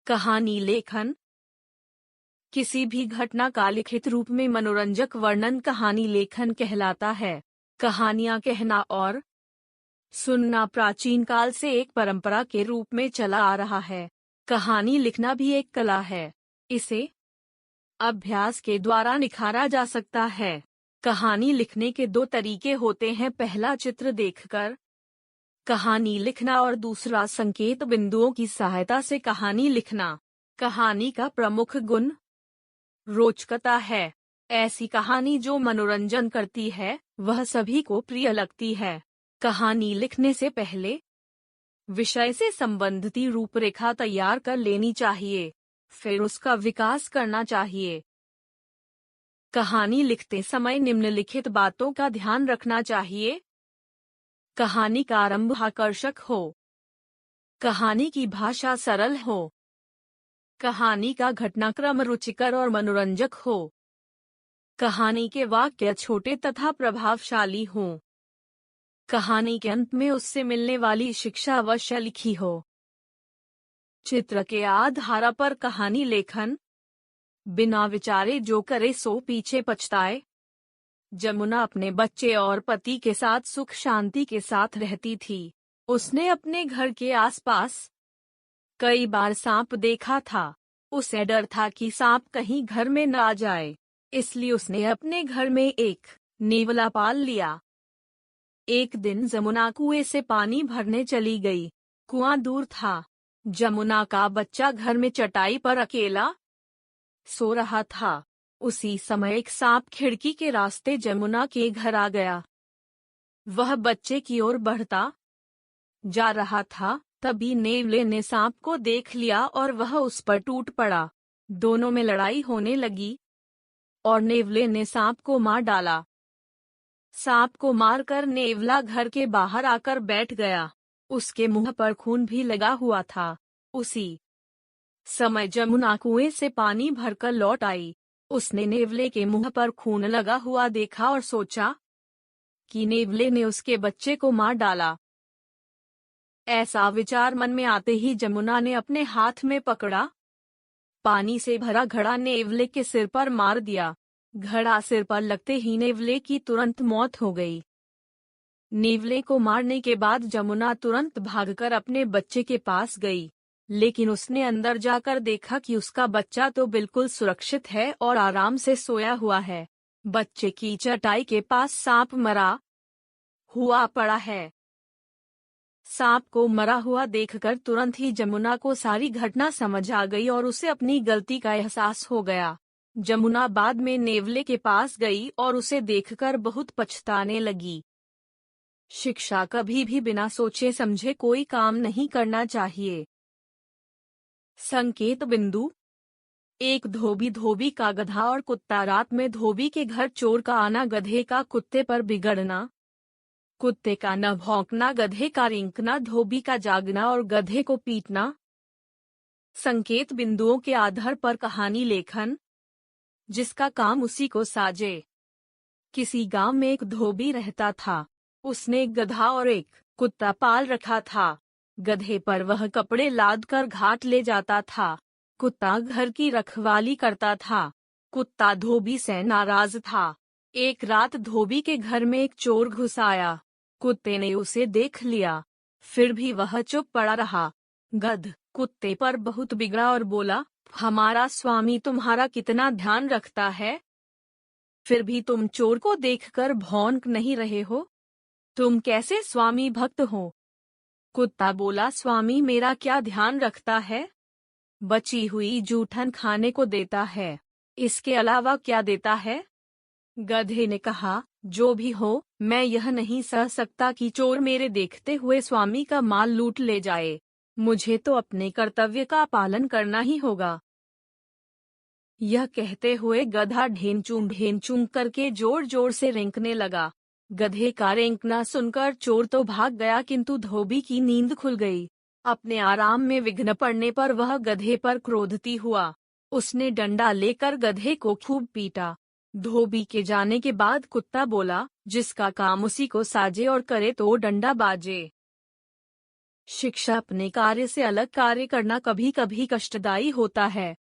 कहानी लेखन। किसी भी घटना का लिखित रूप में मनोरंजक वर्णन कहानी लेखन कहलाता है। कहानियां कहना और सुनना प्राचीन काल से एक परंपरा के रूप में चला आ रहा है। कहानी लिखना भी एक कला है। इसे अभ्यास के द्वारा निखारा जा सकता है। कहानी लिखने के दो तरीके होते हैं, पहला चित्र देखकर कहानी लिखना और दूसरा संकेत बिंदुओं की सहायता से कहानी लिखना। कहानी का प्रमुख गुण रोचकता है। ऐसी कहानी जो मनोरंजन करती है वह सभी को प्रिय लगती है। कहानी लिखने से पहले विषय से संबंधित रूपरेखा तैयार कर लेनी चाहिए, फिर उसका विकास करना चाहिए। कहानी लिखते समय निम्नलिखित बातों का ध्यान रखना चाहिए। कहानी का आरंभ आकर्षक हो। कहानी की भाषा सरल हो। कहानी का घटनाक्रम रुचिकर और मनोरंजक हो। कहानी के वाक्य छोटे तथा प्रभावशाली हों। कहानी के अंत में उससे मिलने वाली शिक्षा अवश्य लिखी हो। चित्र के आधार पर कहानी लेखन। बिना विचारे जो करे सो पीछे पछताए। जमुना अपने बच्चे और पति के साथ सुख शांति के साथ रहती थी। उसने अपने घर के आसपास कई बार सांप देखा था। उसे डर था कि सांप कहीं घर में न आ जाए, इसलिए उसने अपने घर में एक नेवला पाल लिया। एक दिन जमुना कुएं से पानी भरने चली गई। कुआं दूर था। जमुना का बच्चा घर में चटाई पर अकेला सो रहा था। उसी समय एक सांप खिड़की के रास्ते जमुना के घर आ गया। वह बच्चे की ओर बढ़ता जा रहा था, तभी नेवले ने सांप को देख लिया और वह उस पर टूट पड़ा। दोनों में लड़ाई होने लगी और नेवले ने सांप को मार डाला। सांप को मारकर नेवला घर के बाहर आकर बैठ गया। उसके मुंह पर खून भी लगा हुआ था। उसी समय जमुना कुएं से पानी भरकर लौट आई। उसने नेवले के मुंह पर खून लगा हुआ देखा और सोचा कि नेवले ने उसके बच्चे को मार डाला। ऐसा विचार मन में आते ही जमुना ने अपने हाथ में पकड़ा पानी से भरा घड़ा नेवले के सिर पर मार दिया। घड़ा सिर पर लगते ही नेवले की तुरंत मौत हो गई। नेवले को मारने के बाद जमुना तुरंत भागकर अपने बच्चे के पास गई, लेकिन उसने अंदर जाकर देखा कि उसका बच्चा तो बिल्कुल सुरक्षित है और आराम से सोया हुआ है। बच्चे की चटाई के पास सांप मरा हुआ पड़ा है। सांप को मरा हुआ देखकर तुरंत ही जमुना को सारी घटना समझ आ गई और उसे अपनी गलती का एहसास हो गया। जमुना बाद में नेवले के पास गई और उसे देखकर बहुत पछताने लगी। शिक्षा कभी भी बिना सोचे समझे कोई काम नहीं करना चाहिए। संकेत बिंदु। एक धोबी का गधा और कुत्ता। रात में धोबी के घर चोर का आना, गधे का कुत्ते पर बिगड़ना। कुत्ते का न भौंकना, गधे का रेंकना, धोबी का जागना और गधे को पीटना। संकेत बिंदुओं के आधार पर कहानी लेखन। जिसका काम उसी को साजे। किसी गांव में एक धोबी रहता था। उसने एक गधा और एक कुत्ता पाल रखा था। गधे पर वह कपड़े लाद कर घाट ले जाता था। कुत्ता घर की रखवाली करता था। कुत्ता धोबी से नाराज था। एक रात धोबी के घर में एक चोर घुस आया। कुत्ते ने उसे देख लिया, फिर भी वह चुप पड़ा रहा। गध कुत्ते पर बहुत बिगड़ा और बोला, हमारा स्वामी तुम्हारा कितना ध्यान रखता है, फिर भी तुम चोर को देखकर भौंक नहीं रहे हो। तुम कैसे स्वामी भक्त हो? कुत्ता बोला, स्वामी मेरा क्या ध्यान रखता है? बची हुई जूठन खाने को देता है, इसके अलावा क्या देता है? गधे ने कहा, जो भी हो, मैं यह नहीं सह सकता कि चोर मेरे देखते हुए स्वामी का माल लूट ले जाए। मुझे तो अपने कर्तव्य का पालन करना ही होगा। यह कहते हुए गधा ढेंचूं करके जोर जोर से रेंकने लगा। गधे का रेंकना सुनकर चोर तो भाग गया, किंतु धोबी की नींद खुल गई। अपने आराम में विघ्न पड़ने पर वह गधे पर क्रोधती हुआ। उसने डंडा लेकर गधे को खूब पीटा। धोबी के जाने के बाद कुत्ता बोला, जिसका काम उसी को साजे और करे तो डंडा बाजे। शिक्षा अपने कार्य से अलग कार्य करना कभी कभी कष्टदायी होता है।